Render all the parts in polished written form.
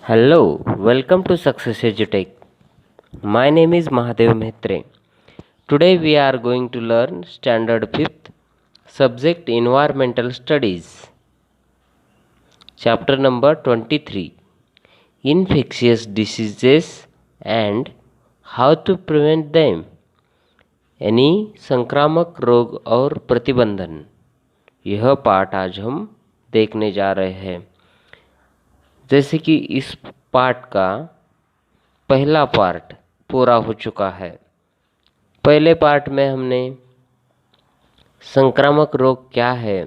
Hello, welcome to Success EduTech. My name is Mahadev Mehtre. Today we are going to learn Standard 5th Subject Environmental Studies. Chapter number 23 Infectious Diseases and How to Prevent Them. यानी संक्रामक रोग और प्रतिबंधन, यह पाठ आज हम देखने जा रहे हैं। जैसे कि इस पाठ का पहला पार्ट पूरा हो चुका है। पहले पार्ट में हमने संक्रामक रोग क्या है,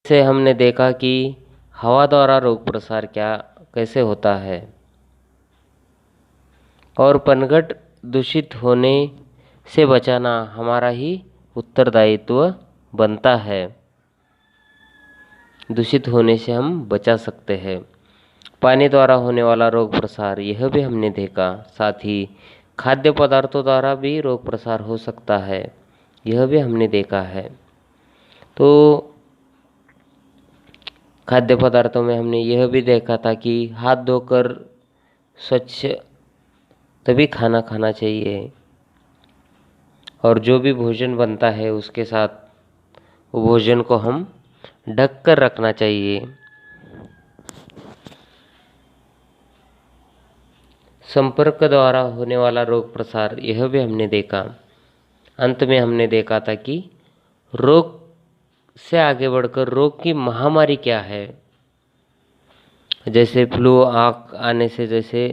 से हमने देखा कि हवा द्वारा रोग प्रसार कैसे होता है और पनघट दूषित होने से बचाना हमारा ही उत्तरदायित्व बनता है। दूषित होने से हम बचा सकते हैं। पानी द्वारा होने वाला रोग प्रसार, यह भी हमने देखा। साथ ही खाद्य पदार्थों द्वारा भी रोग प्रसार हो सकता है, यह भी हमने देखा है। तो खाद्य पदार्थों में हमने यह भी देखा था कि हाथ धोकर स्वच्छ तभी खाना खाना चाहिए और जो भी भोजन बनता है उसके साथ वो भोजन को हम ढक कर रखना चाहिए। संपर्क द्वारा होने वाला रोग प्रसार, यह भी हमने देखा। अंत में हमने देखा था कि रोग से आगे बढ़कर रोग की महामारी क्या है। जैसे फ्लू, आँख आने से जैसे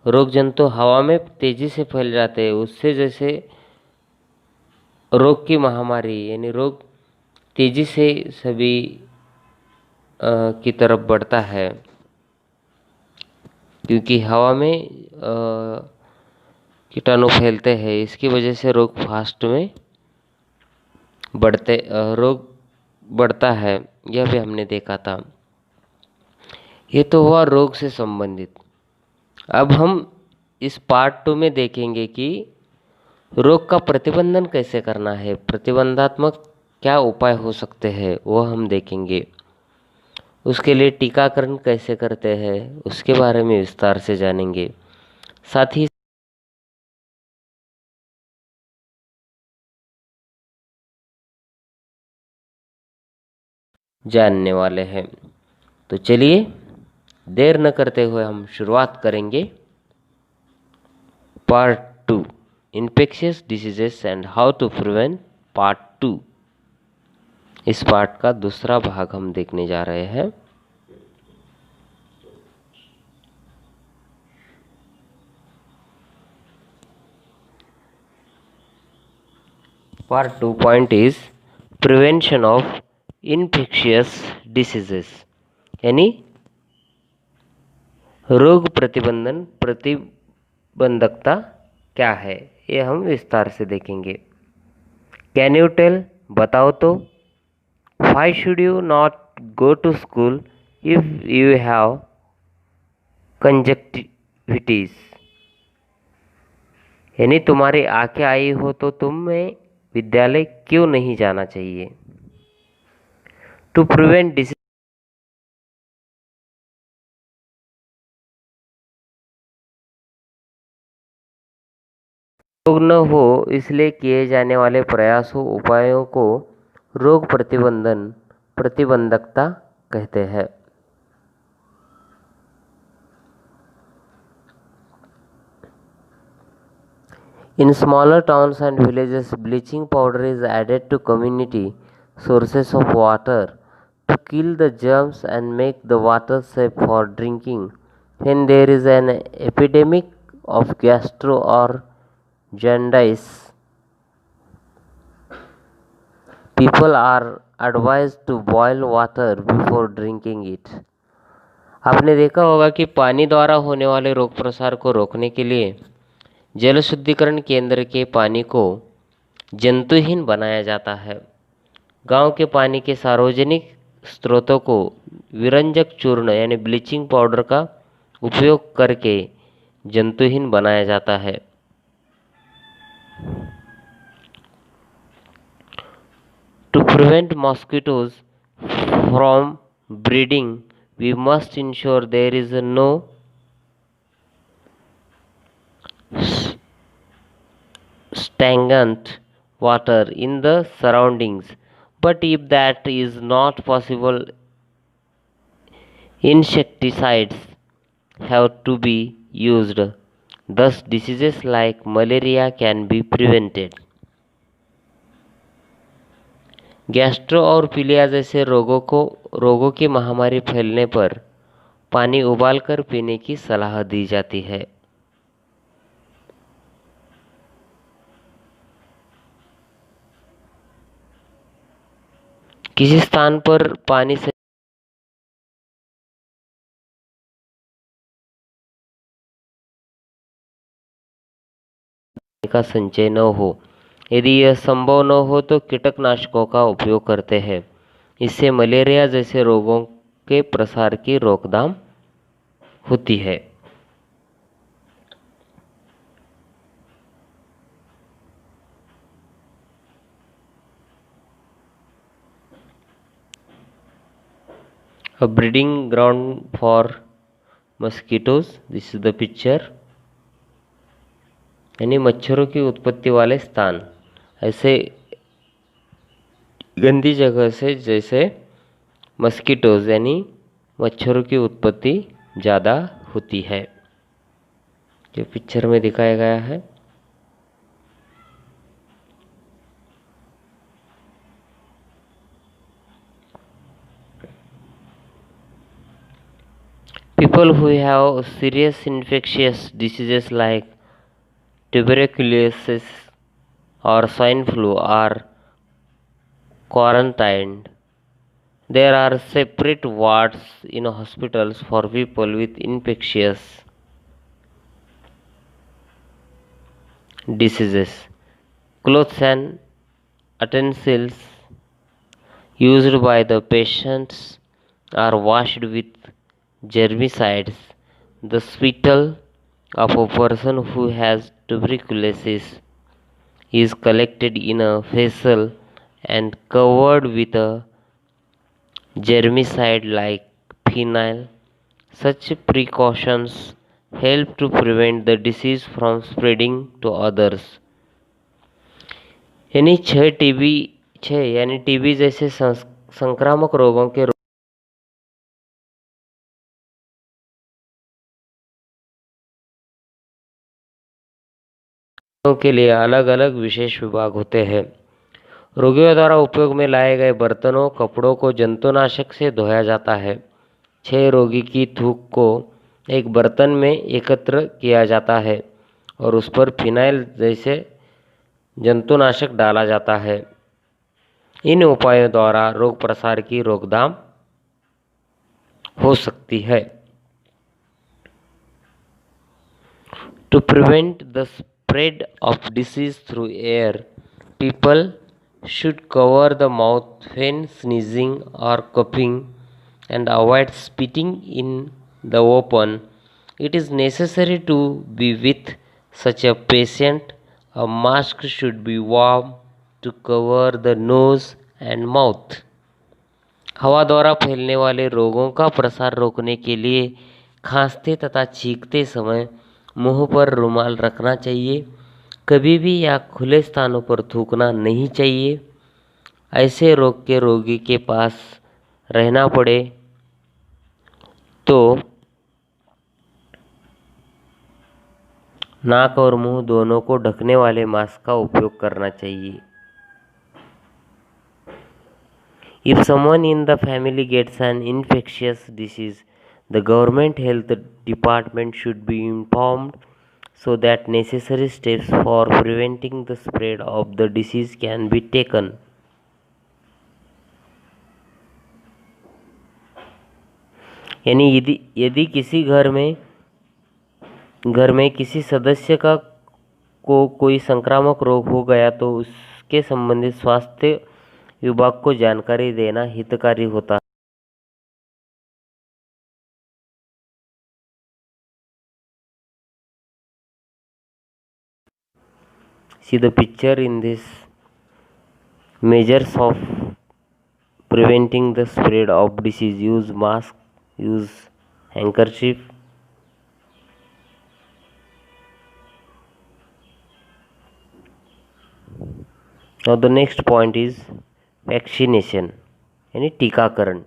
रोग जंतु हवा में तेजी से फैल जाते हैं, उससे जैसे रोग की महामारी यानी रोग तेजी से सभी की तरफ बढ़ता है, क्योंकि हवा में कीटाणु फैलते हैं। इसकी वजह से रोग फास्ट में रोग बढ़ता है, यह भी हमने देखा था। ये तो हुआ रोग से संबंधित। अब हम इस पार्ट 2 में देखेंगे कि रोग का प्रतिबंधन कैसे करना है, प्रतिबंधात्मक क्या उपाय हो सकते हैं, वह हम देखेंगे। उसके लिए टीकाकरण कैसे करते हैं, उसके बारे में विस्तार से जानेंगे। साथ ही जानने वाले हैं। तो चलिए देर न करते हुए हम शुरुआत करेंगे। Part 2 infectious diseases and how to prevent, part 2। इस पार्ट का दूसरा भाग हम देखने जा रहे हैं। Part 2 point is prevention of infectious diseases, यानी रोग प्रतिबंधकता क्या है, ये हम विस्तार से देखेंगे। कैन यू टेल, बताओ तो, why should you not go to school if you have conjunctivitis, यानी तुम्हारी आंखें आई हो तो तुम्हें विद्यालय क्यों नहीं जाना चाहिए। टू प्रिवेंट डिसीज, रोग न हो इसलिए किए जाने वाले प्रयासों उपायों को रोग प्रतिबंधकता कहते हैं। In smaller towns and villages, bleaching powder is added to community sources of water to kill the germs and make the water safe for drinking. When there is an epidemic of gastro or jaundice, people are advised to boil water before drinking it. आपने देखा होगा कि पानी द्वारा होने वाले रोग प्रसार को रोकने के लिए जल शुद्धिकरण केंद्र के पानी को जंतुहीन बनाया जाता है। गांव के पानी के सार्वजनिक स्रोतों को विरंजक चूर्ण यानी ब्लीचिंग पाउडर का उपयोग करके जंतुहीन बनाया जाता है। prevent mosquitoes from breeding, we must ensure there is no stagnant water in the surroundings. But if that is not possible, insecticides have to be used. Thus, diseases like malaria can be prevented. Gastro और पीलिया जैसे रोगों की महामारी फैलने पर पानी उबालकर पीने की सलाह दी जाती है। किसी स्थान पर पानी से का संचय न हो, यदि यह संभव न हो तो कीटनाशकों का उपयोग करते हैं। इससे मलेरिया जैसे रोगों के प्रसार की रोकथाम होती है। A breeding ground for mosquitoes. This is the picture. यानी मच्छरों की उत्पत्ति वाले स्थान ऐसे गंदी जगह से जैसे मस्कीटोज यानी मच्छरों की उत्पत्ति ज़्यादा होती है, जो पिक्चर में दिखाया गया है। People who have serious infectious diseases like tuberculosis or swine flu are quarantined. There are separate wards in hospitals for people with infectious diseases. Clothes and utensils used by the patients are washed with germicides. The spittle of a person who has tuberculosis is collected in a vessel and covered with a germicide like phenyl. Such precautions help to prevent the disease from spreading to others. यानी TB जैसे संक्रामक रोगों के लिए अलग अलग विशेष विभाग होते हैं। रोगियों द्वारा उपयोग में लाए गए बर्तनों कपड़ों को जंतुनाशक से धोया जाता है। 6 रोगी की थूक को एक बर्तन में एकत्र किया जाता है और उस पर फिनाइल जैसे जंतुनाशक डाला जाता है। इन उपायों द्वारा रोग प्रसार की रोकथाम हो सकती है। To prevent the spread of disease through air, people should cover the mouth when sneezing or coughing and avoid spitting in the open. It is necessary to be with such a patient. A mask should be worn to cover the nose and mouth. हवा द्वारा फैलने वाले रोगों का प्रसार रोकने के लिए खांसते तथा छींकते समय मुंह पर रुमाल रखना चाहिए। कभी भी या खुले स्थानों पर थूकना नहीं चाहिए। ऐसे रोग के रोगी के पास रहना पड़े तो नाक और मुंह दोनों को ढकने वाले मास्क का उपयोग करना चाहिए। If someone in the family gets an infectious disease, the government health department should be informed so that necessary steps for preventing the spread of the disease can be taken. यानी यदि किसी घर में किसी सदस्य को कोई संक्रामक रोग हो गया तो उसके संबंधित स्वास्थ्य विभाग को जानकारी देना हितकारी होता है। See the picture in this measures of preventing the spread of disease. Use mask, use handkerchief. Now the next point is vaccination यानी टीकाकरण.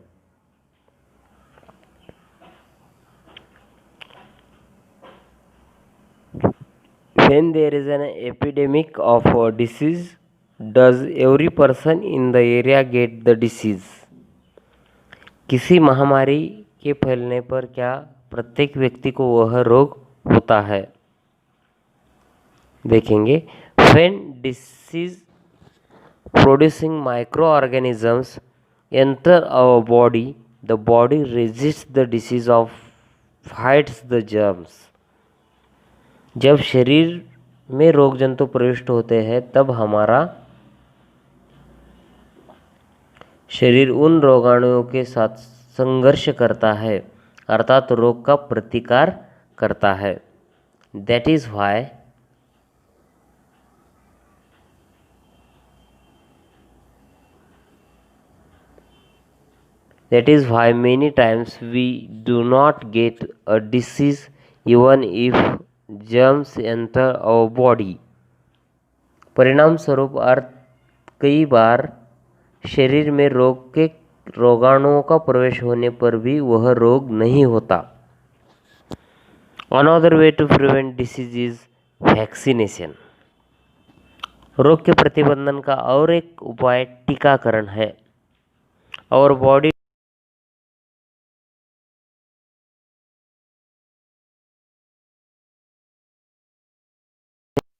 When there is an epidemic of a disease, does every person in the area get the disease? किसी महामारी के फैलने पर क्या प्रत्येक व्यक्ति को वह रोग होता है? देखेंगे. When disease producing microorganisms enter our body, the body resists the disease of fights the germs. जब शरीर में रोग जंतु प्रविष्ट होते हैं तब हमारा शरीर उन रोगाणुओं के साथ संघर्ष करता है, अर्थात रोग का प्रतिकार करता है. That is why many times we do not get a disease even if germs enter our body. परिणाम स्वरूप कई बार शरीर में रोगाणुओं का प्रवेश होने पर भी वह रोग नहीं होता. Another way to prevent disease is vaccination. रोग के प्रतिबंधन का और एक उपाय टीकाकरण है. Our body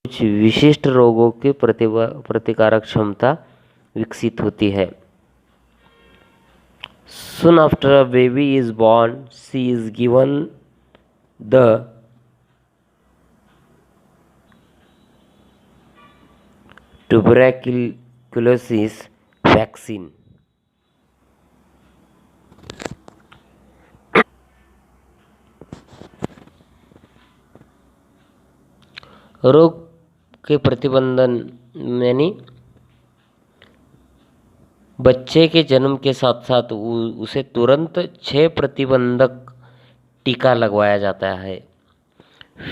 कुछ विशिष्ट रोगों की प्रतिकारक क्षमता विकसित होती है. Soon after a baby is born, she is given the tuberculosis vaccine. रोग के प्रतिबंधन यानी बच्चे के जन्म के साथ साथ उसे तुरंत 6 प्रतिबंधक टीका लगवाया जाता है.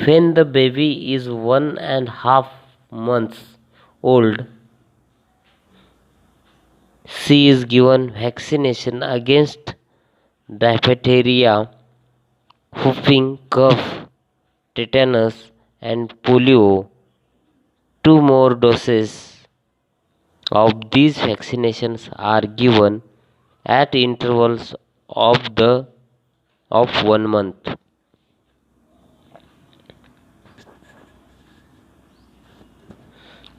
When the baby is 1.5 months old, she is given vaccination against diphtheria, whooping cough, tetanus and polio. 2 more doses of these vaccinations are given at intervals of 1 month.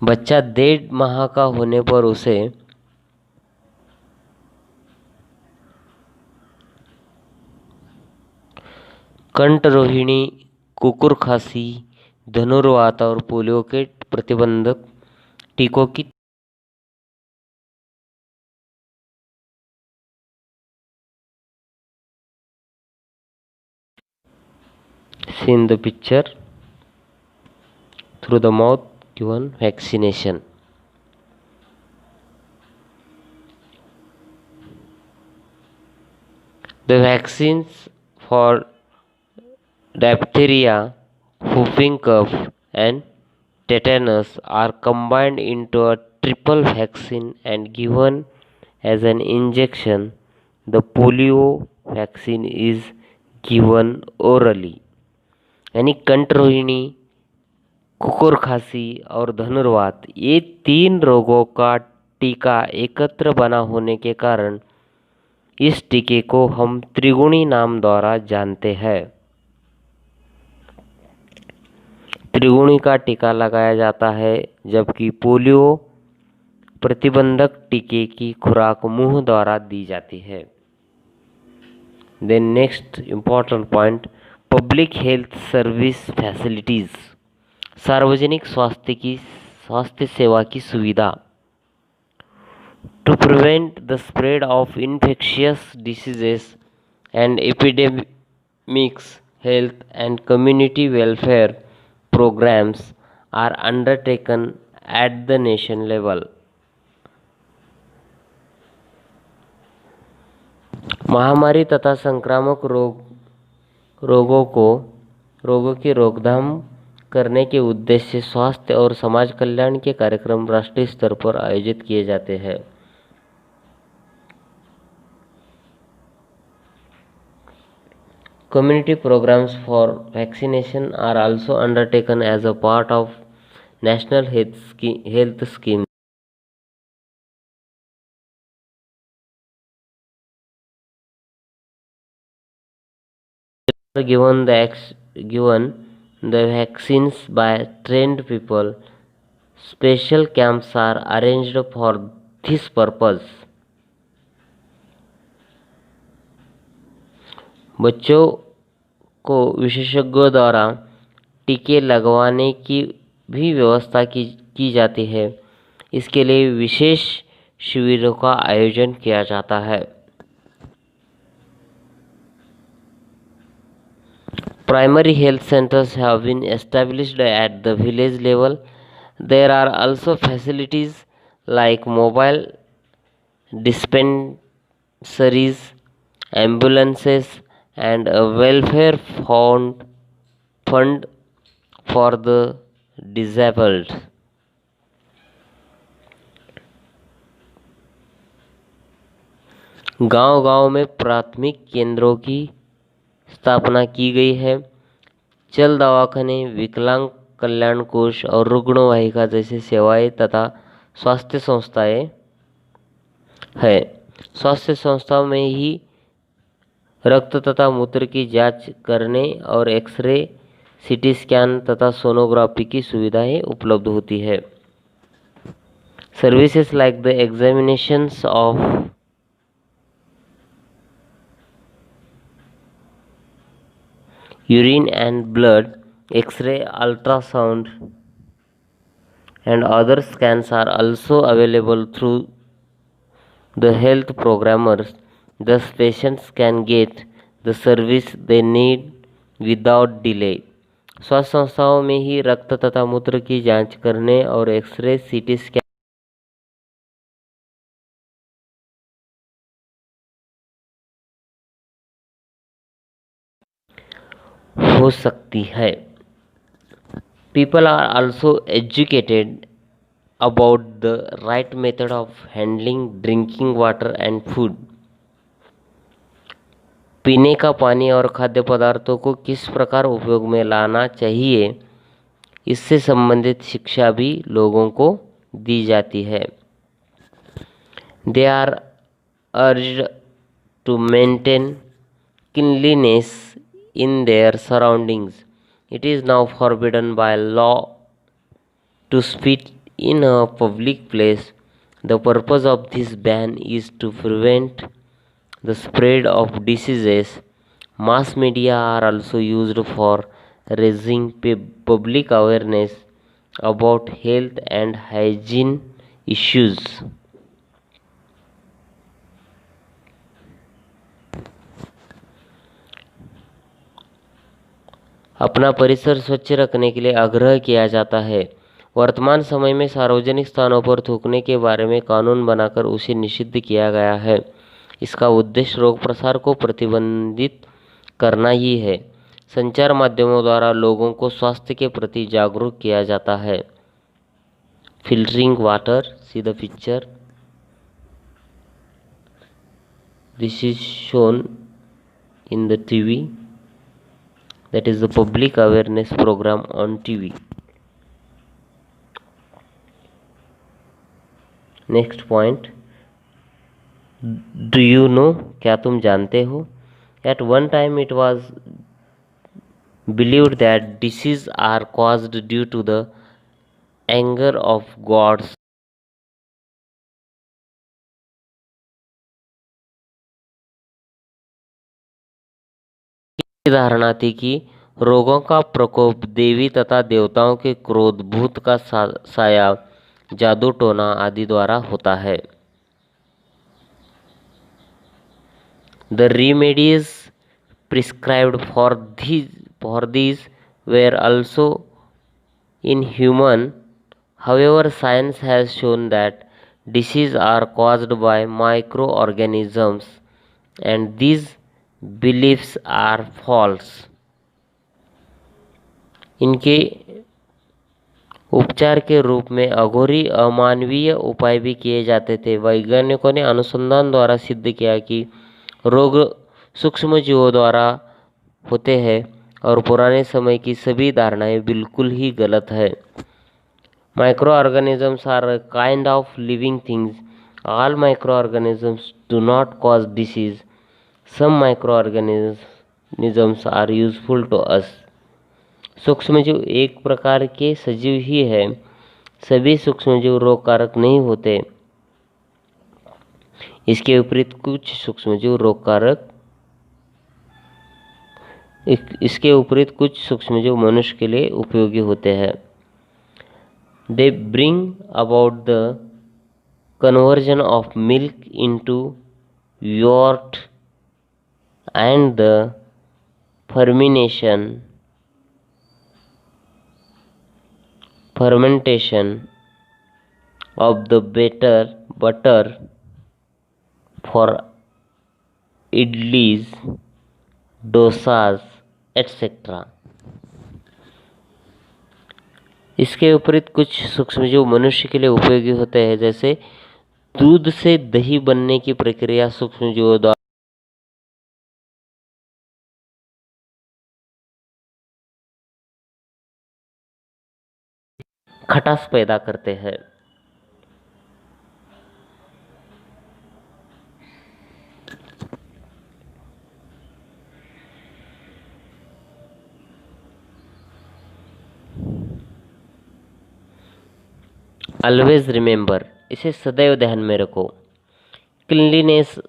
बच्चा 1.5 माह का होने पर उसे कंठरोहिणी, कुकुर खांसी, धनुर्वात और पोलियो के प्रतिबंधक टीकों की see in the picture through the mouth given vaccination. The vaccines for diphtheria, whooping cough and tetanus are combined into a triple vaccine and given as an injection. The polio vaccine is given orally. यानी कंठरोहिणी, कुकुर खांसी और धनुर्वात ये 3 रोगों का टीका एकत्र बना होने के कारण इस टीके को हम त्रिगुणी नाम द्वारा जानते हैं. त्रिगुणी का टीका लगाया जाता है जबकि पोलियो प्रतिबंधक टीके की खुराक मुंह द्वारा दी जाती है. Then next important point, public health service facilities. सार्वजनिक स्वास्थ्य सेवा की सुविधा. To prevent the spread of infectious diseases and epidemics, health and community welfare programs are undertaken at the nation level. महामारी तथा संक्रामक रोगों की रोकथाम करने के उद्देश्य से स्वास्थ्य और समाज कल्याण के कार्यक्रम राष्ट्रीय स्तर पर आयोजित किए जाते हैं। Community programs for vaccination are also undertaken as a part of national health scheme. Given the vaccines by trained people. Special camps are arranged for this purpose. बच्चों को विशेषज्ञों द्वारा टीके लगवाने की भी व्यवस्था की जाती है। इसके लिए विशेष शिविरों का आयोजन किया जाता है। Primary health centers have been established at the village level. There are also facilities like mobile dispensaries, ambulances, and a welfare fund for the disabled. गांव-गांव में प्राथमिक केंद्रों की स्थापना की गई है। चल दवाखाने, विकलांग कल्याण कोष और रुग्णवाहिका जैसी सेवाएं तथा स्वास्थ्य संस्थाएं है। स्वास्थ्य संस्थाओं में ही रक्त तथा मूत्र की जांच करने और एक्सरे, सीटी स्कैन तथा सोनोग्राफी की सुविधाएं उपलब्ध होती है। Services like the examinations of urine and blood, X-ray, ultrasound, and other scans are also available through the health programmers. Thus, patients can get the service they need without delay. स्वास्थ्य संस्थाओं में ही रक्त तथा मूत्र की जांच करने और एक्सरे, सीटी स्कैन हो सकती है। People are also educated about the right method of handling drinking water and food. पीने का पानी और खाद्य पदार्थों को किस प्रकार उपयोग में लाना चाहिए, इससे संबंधित शिक्षा भी लोगों को दी जाती है। They are urged to maintain cleanliness in their surroundings. It is now forbidden by law to spit in a public place. The purpose of this ban is to prevent the spread of diseases. Mass media are also used for raising public awareness about health and hygiene issues. अपना परिसर स्वच्छ रखने के लिए आग्रह किया जाता है। वर्तमान समय में सार्वजनिक स्थानों पर थूकने के बारे में कानून बनाकर उसे निषिद्ध किया गया है। इसका उद्देश्य रोग प्रसार को प्रतिबंधित करना ही है। संचार माध्यमों द्वारा लोगों को स्वास्थ्य के प्रति जागरूक किया जाता है। Filtering water, see the picture, this is shown in the TV, that is the public awareness program on TV. Next point, do you know, क्या तुम जानते हो? At one time it was believed that diseases are caused due to the anger of gods. धारणा थी कि रोगों का प्रकोप देवी तथा देवताओं के क्रोध, भूत का साया, जादू टोना आदि द्वारा होता है। The remedies prescribed for these were also inhuman. However, science has shown that diseases are caused by microorganisms and these beliefs are false. इनके उपचार के रूप में अघोरी अमानवीय उपाय भी किए जाते थे। वैज्ञानिकों ने अनुसंधान द्वारा सिद्ध किया कि रोग सूक्ष्मजीवों द्वारा होते हैं और पुराने समय की सभी धारणाएं बिल्कुल ही गलत है। Microorganisms are a kind of living things. All microorganisms do not cause disease. Some microorganisms are useful to us. सूक्ष्मजीव एक प्रकार के सजीव ही है। सभी सूक्ष्मजीव रोगकारक नहीं होते। इसके विपरीत कुछ सूक्ष्मजीव मनुष्य के लिए उपयोगी होते हैं। They bring about the conversion of milk into yacht and the fermentation of the butter for idlis, dosas, etc. इसके विपरीत कुछ सूक्ष्मजीव मनुष्य के लिए उपयोगी होते हैं, जैसे दूध से दही बनने की प्रक्रिया सूक्ष्मजीवों द्वारा खटास पैदा करते हैं। ऑलवेज रिमेंबर, इसे सदैव ध्यान में रखो। Cleanliness,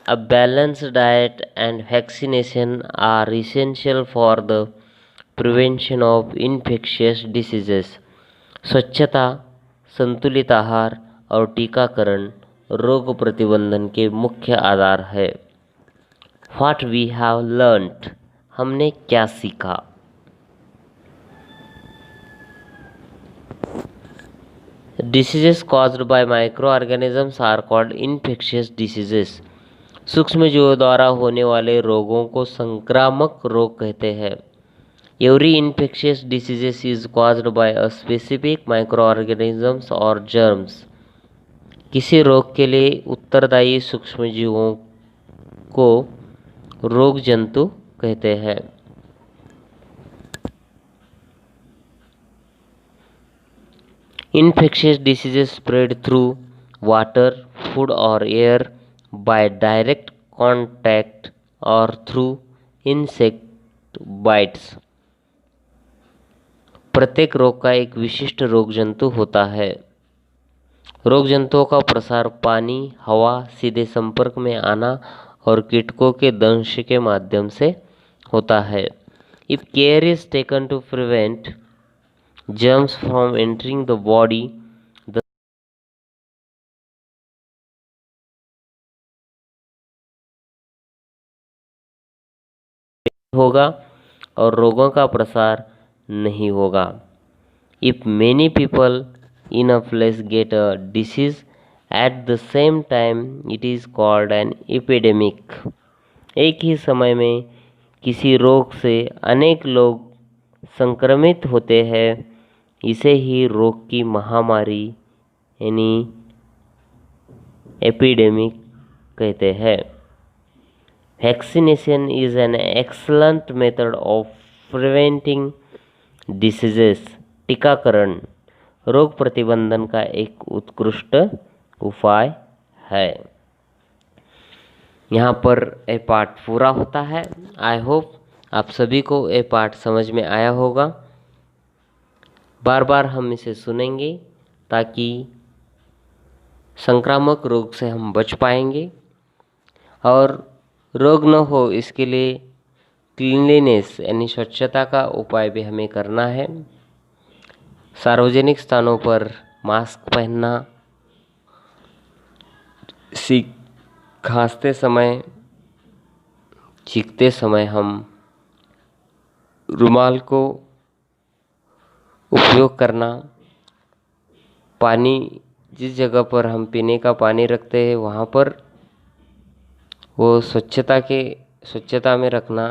a balanced diet and vaccination are essential for the prevention of infectious diseases. स्वच्छता, संतुलित आहार और टीकाकरण रोग प्रतिबंधन के मुख्य आधार है। व्हाट वी हैव लर्नड, हमने क्या सीखा। Diseases caused by microorganisms are called infectious diseases. सूक्ष्मजीवों द्वारा होने वाले रोगों को संक्रामक रोग कहते हैं। Every infectious disease is caused by a specific microorganisms or germs. किसी रोग के लिए उत्तरदायी सूक्ष्मजीवों को रोग जंतु कहते हैं। Infectious diseases spread through water, food or air by direct contact or through insect bites. प्रत्येक रोग का एक विशिष्ट रोग जंतु होता है। रोग जंतुओं का प्रसार पानी, हवा, सीधे संपर्क में आना और कीटकों के दंश के माध्यम से होता है। If care is taken to prevent germs from entering the body, the होगा और रोगों का प्रसार नहीं होगा। If many people in a place get a disease at the same time, it is called an epidemic. एक ही समय में किसी रोग से अनेक लोग संक्रमित होते हैं, इसे ही रोग की महामारी यानी एपिडेमिक कहते हैं। Vaccination is an excellent method of preventing diseases. टीकाकरण रोग प्रतिबंधन का एक उत्कृष्ट उपाय है। यहाँ पर ये पाठ पूरा होता है। आई होप आप सभी को ये पाठ समझ में आया होगा। बार बार हम इसे सुनेंगे ताकि संक्रामक रोग से हम बच पाएंगे और रोग न हो इसके लिए क्लीनलीनेस यानी स्वच्छता का उपाय भी हमें करना है। सार्वजनिक स्थानों पर मास्क पहनना, खांसते समय, छींकते समय हम रुमाल को उपयोग करना, पानी जिस जगह पर हम पीने का पानी रखते हैं वहाँ पर वो स्वच्छता में रखना,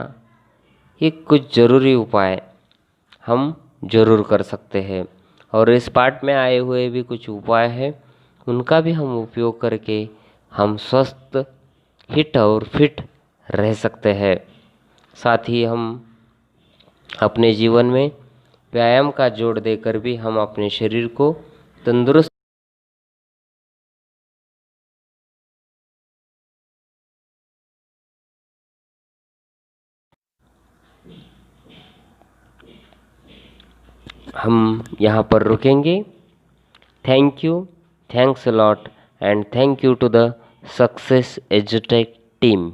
ये कुछ ज़रूरी उपाय हम ज़रूर कर सकते हैं। और इस पाठ में आए हुए भी कुछ उपाय हैं, उनका भी हम उपयोग करके हम स्वस्थ, हिट और फिट रह सकते हैं। साथ ही हम अपने जीवन में व्यायाम का जोड़ देकर भी हम अपने शरीर को तंदुरुस्त हम यहाँ पर रुकेंगे। Thank you, thanks a lot, and thank you to the Success एजुटेक टीम।